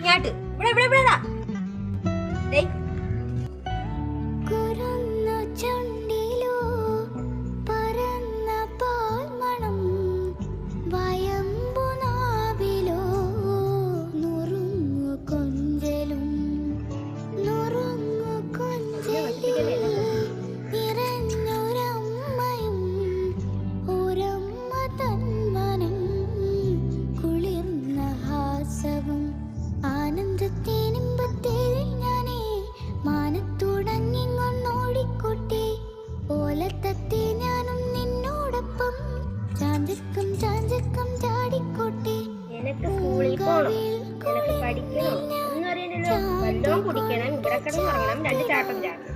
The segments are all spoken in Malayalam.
ഞാട്ട് ഇവിടെ ഇവിടെ ഇവിടെ ഡേയ് എനിക്ക് സ്കൂളിൽ പോകണം, എനിക്ക് പഠിക്കണം ഒന്നും അറിയണ്ടല്ലോ. വെള്ളം കുടിക്കണം, ഇവിടെ കിടന്ന് ഉറങ്ങണം, 2 ചാട്ടം ചാടണം.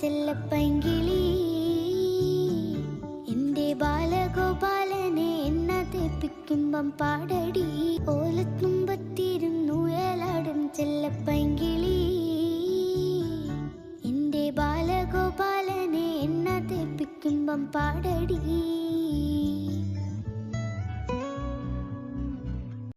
ചെല്ലപ്പൈങ്കിളി എന്റെ ബാലഗോപാലനെ എന്നതെപ്പിക്കുമ്പം പാടടി ഓലത്തുമ്പത്തിരുന്നു ഏലാടും ചെല്ലപ്പൈങ്കിളി എന്റെ ബാലഗോപാലനെ എന്നതെപ്പിക്കുമ്പം പാടടി.